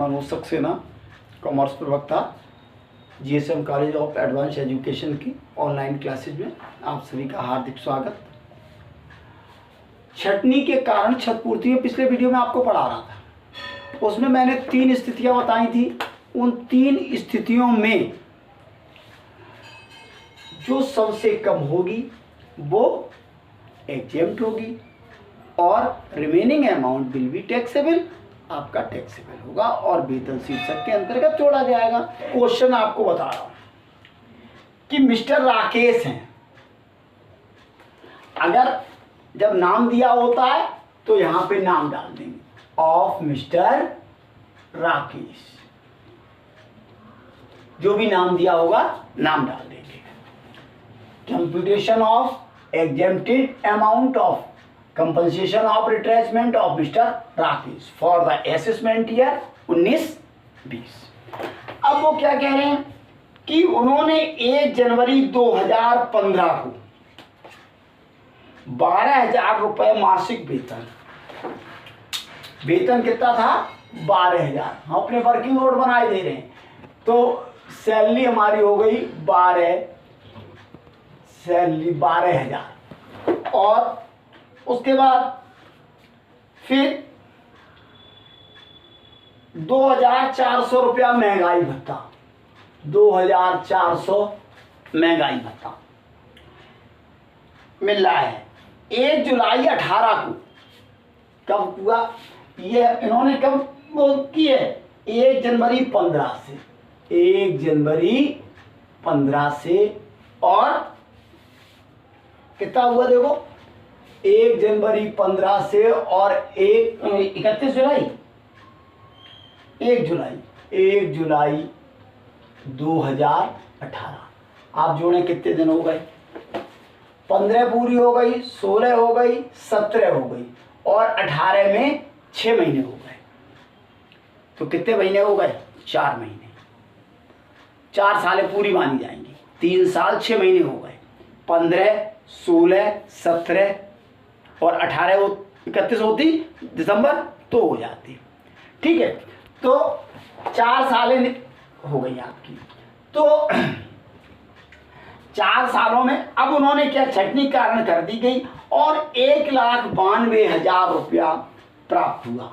Manoj Saxena, commerce प्रवक्ता, GSM college of advance education की online classes में आप सभी का हार्दिक स्वागत। छटनी के कारण क्षतपूर्ति में पिछले वीडियो में आपको पढ़ा रहा था, उसमें मैंने 3 स्थितियां बताई थी। उन 3 स्थितियों में जो सबसे कम होगी वो एग्जेम्प्ट होगी और remaining amount will be taxable, आपका टैक्सेबल होगा और वेतन शीर्षक के अंतर्गत जोड़ा जाएगा। क्वेश्चन आपको बता रहा हूं कि मिस्टर राकेश हैं। अगर जब नाम दिया होता है तो यहां पे नाम डाल देंगे, ऑफ मिस्टर राकेश, जो भी नाम दिया होगा नाम डाल देंगे। Computation of exempted amount of compensation of retrenchment of mister Rakesh for the assessment year 19-20। अब वो क्या कह रहे हैं कि उन्होंने 1 जनवरी 2015 को 12,000 रुपए मासिक वेतन कितना था? 12,000। हम अपने वर्किंग लोड बनाए दे रहे हैं तो सैलरी हमारी हो गई 12,000 और उसके बाद फिर 2,400 रुपया महंगाई भत्ता, 2,400 महंगाई भत्ता मिल रहा है। 1 जुलाई 18 को कब हुआ ये? इन्होंने कब वो किए? 1 जनवरी 15 से, 1 जनवरी 15 से और कितना हुआ देखो, 1 जनवरी 15 से और 31 जुलाई, 1 जुलाई 2018। आप जोड़े कितने दिन हो गए? 15 पूरी हो गई, 16 हो गई, 17 हो गई और 18 में 6 महीने हो गए। तो कितने महीने हो गए? 4 महीने। 4 सालें पूरी मानी जाएंगी। 3 साल 6 महीने हो गए। 15, 16, 17 और 18 वो 31 होती दिसंबर तो हो जाती। ठीक है, तो 4 सालें हो गई आपकी। तो 4 सालों में अब उन्होंने क्या छटनी कारण कर दी गई और 1,92,000 रुपया प्राप्त हुआ।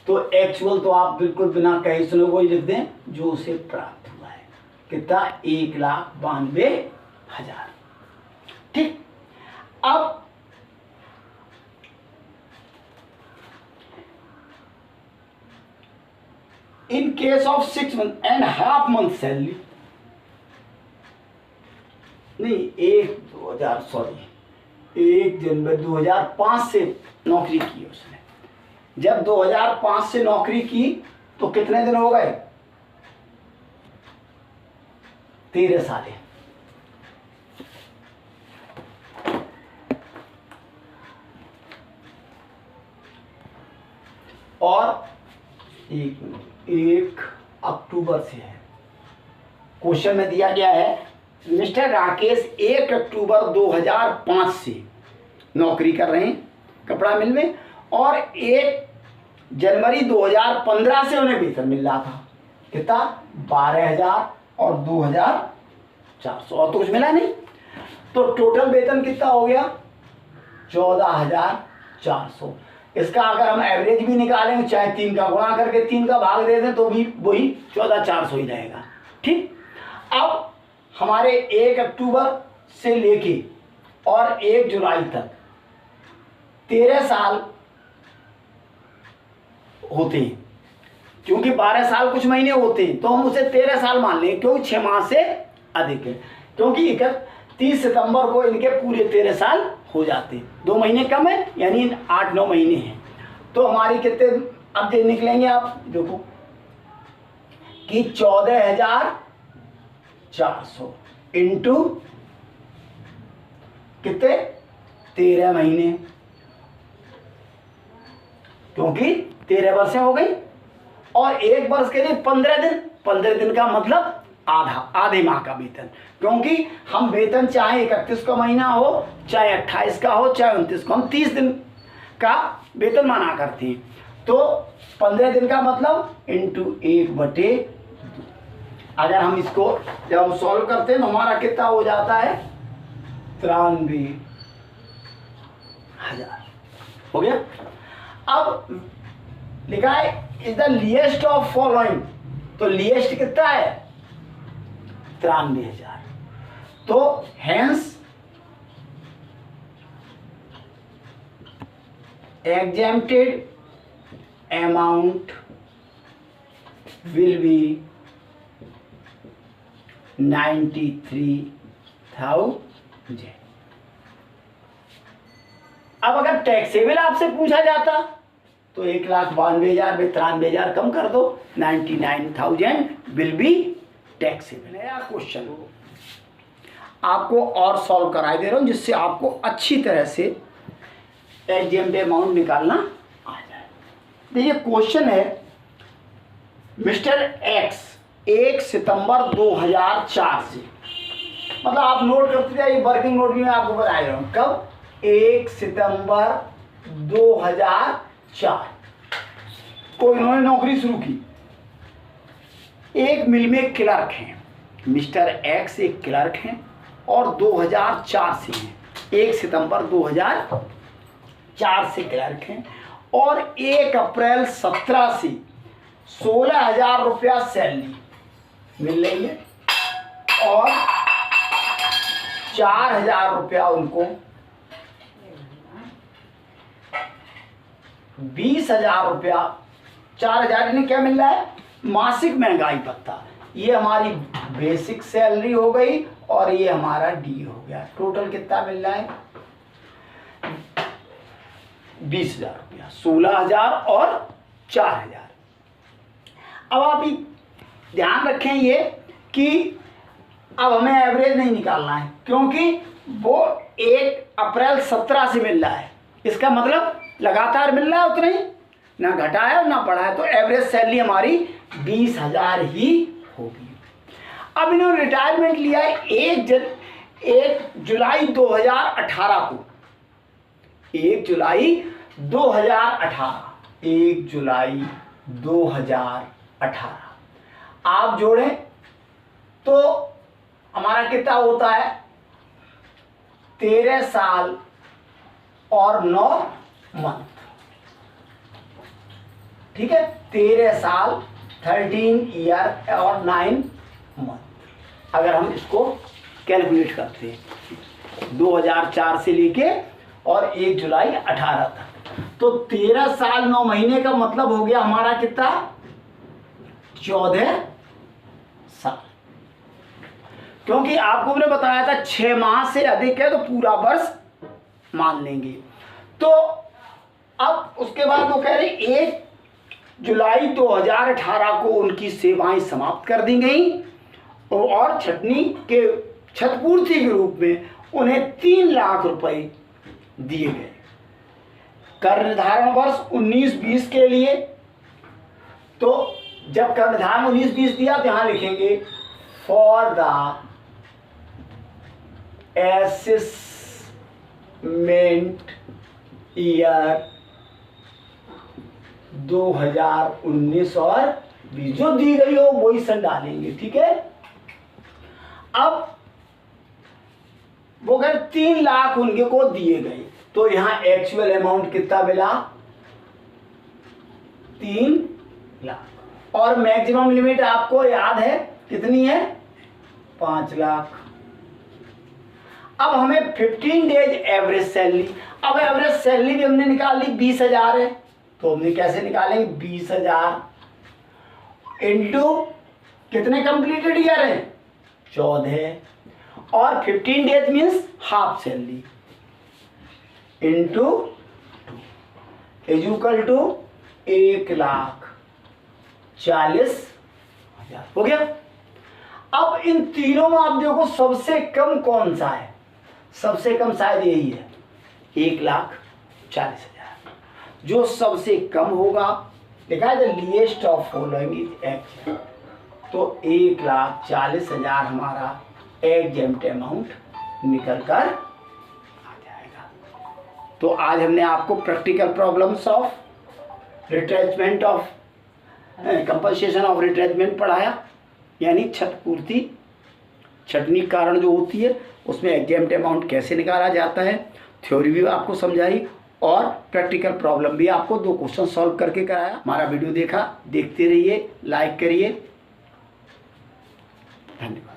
तो एक्चुअल तो आप बिल्कुल बिना कहे सुने वो ही लिख दें जो उसे प्राप्त हुआ है। कितना? 1,92,000। ठीक, अब in case of 6.5 month salary नहीं, 1 जनवरी 2005 से नौकरी की उसने। जब 2005 से नौकरी की तो कितने दिन हो गए? 13 साल। और 1 अक्टूबर से है। क्वेश्चन में दिया गया है मिस्टर राकेश 1 अक्टूबर 2005 से नौकरी कर रहे हैं कपड़ा मिल में और 1 जनवरी 2015 से उन्हें वेतन मिल रहा था। कितना? 12,000 और 2,400 और तो कुछ मिला नहीं। तो टोटल वेतन कितना हो गया? 14,400। इसका अगर हम एवरेज भी निकालें, चाहे 3 का गुणा करके 3 का भाग दे दें तो भी वही 14,400 ही रहेगा। ठीक, अब हमारे 1 अक्टूबर से लेके और 1 जुलाई तक 13 साल होते हैं। क्योंकि 12 साल कुछ महीने होते हैं तो हम उसे 13 साल मान लें, क्योंकि 6 माह से अधिक है। क्योंकि 31 सितंबर को इनके पूरे 13 साल हो जाते हैं। 2 महीने कम है, यानी 8-9 महीने हैं। तो हमारी कितने अब निकलेंगे? आप देखो कि 14,400 इंटू कितने? 13 महीने, क्योंकि 13 वर्षें हो गई और 1 वर्ष के लिए 15 दिन। 15 दिन का मतलब आधे माह का वेतन। क्योंकि हम वेतन चाहे 31 का महीना हो, चाहे 28 का हो, चाहे 29 का, हम 30 दिन का वेतन माना करते हैं। तो 15 दिन का मतलब इंटू 1/2। अगर हम इसको जब हम सॉल्व करते हैं तो हमारा कितना हो जाता है, 93,000 हो गया। अब लिखा है is the least of following, तो लीस्ट कितना है, 93,000। तो hence exempted amount will be 93,000। अब अगर टैक्सेबल आपसे पूछा जाता तो 1,92,000 में 93,000 कम कर दो, 99,000 विल बी टैक्सेबल। नया क्वेश्चन हो आपको और सॉल्व कराई दे रहा हूं जिससे आपको अच्छी तरह से एग्जेम्प्ट अमाउंट निकालना आ जाए। देखिए क्वेश्चन है, मिस्टर एक्स 1 सितंबर 2004 से, मतलब आप नोट करते जाइए, वर्किंग नोट भी मैं आपको बता रहा हूँ कब, 1 सितंबर 2004 को इन्होंने नौकरी शुरू की। एक मिल में क्लर्क हैं, मिस्टर एक्स एक क्लर्क हैं और 2004 से हैं, 1 सितंबर 2004 से क्लर्क हैं और 1 अप्रैल 17 से 16,000 रुपया सैलरी मिल रही है और 4,000 रुपया उनको 20,000 रुपया, 4,000 इन्हें क्या मिल रहा है, मासिक महंगाई भत्ता। ये हमारी बेसिक सैलरी हो गई और ये हमारा डी हो गया। टोटल कितना मिल रहा है, 20,000 रुपया, 16,000 और 4,000। अब आप ध्यान रखें ये कि अब हमें एवरेज नहीं निकालना है क्योंकि वो 1 अप्रैल 17 से मिल रहा है, इसका मतलब लगातार मिल रहा है, उतना ही ना घटा है और ना बढ़ा है, तो एवरेज सैलरी हमारी 20,000 ही होगी। अब इन्होंने रिटायरमेंट लिया है 1 जुलाई 2018 को, 1 जुलाई 2018, 1 जुलाई 2018 आप जोड़ें तो हमारा कितना होता है, 13 साल और 9 मंथ, ठीक है, 13 साल 13 ईयर और 9 मंथ। अगर हम इसको कैलकुलेट करते हैं 2004 से लेके और 1 जुलाई 18 तक, तो 13 साल 9 महीने का मतलब हो गया हमारा कितना, 14 साल। क्योंकि आपको मैंने बताया था 6 माह से अधिक है तो पूरा वर्ष मान लेंगे। तो अब उसके बाद वो कह रहे 1 जुलाई 2018 को उनकी सेवाएं समाप्त कर दी गई और छटनी के क्षतिपूर्ति के रूप में उन्हें 3 लाख रुपए दिए गए। कर निर्धारण वर्ष 19-20 के लिए, तो जब कर निर्धारण 19-20 दिया तो यहां लिखेंगे फॉर द असेसमेंट ईयर 2019 और 20 जो दी गई हो वही सन डालेंगे, ठीक है। अब वो अगर 3 लाख उनके को दिए गए तो यहां एक्चुअल अमाउंट कितना मिला, 3 लाख और मैक्सिमम लिमिट आपको याद है कितनी है, 5 लाख। अब हमें 15 डेज एवरेज सैलरी, अब एवरेज सैलरी भी हमने निकाल ली 20,000 है, तो हमने कैसे निकालेंगे, 20,000 इंटू कितने कंप्लीटेड ईयर है, 14 और 15 days means half salary into 2 is equal to 1,40,000 हो गया। अब इन तीनों में आप देखो सबसे कम कौन सा है, सबसे कम शायद यही है, 1,40,000। जो सबसे कम होगा लिखा है the least of following is act, तो 1,40,000 हमारा एग्जेम्प्ट अमाउंट निकल कर आ जाएगा। तो आज हमने आपको practical problem solve retrenchment of compensation of retrenchment पढ़ाया, यानी क्षतिपूर्ति छटनी के कारण जो होती है उसमें एग्जैम्प्ट अमाउंट कैसे निकाला जाता है, थ्योरी भी आपको समझाई और प्रैक्टिकल प्रॉब्लम भी आपको 2 क्वेश्चन सॉल्व करके कराया। हमारा वीडियो देखते रहिए, लाइक करिए, धन्यवाद।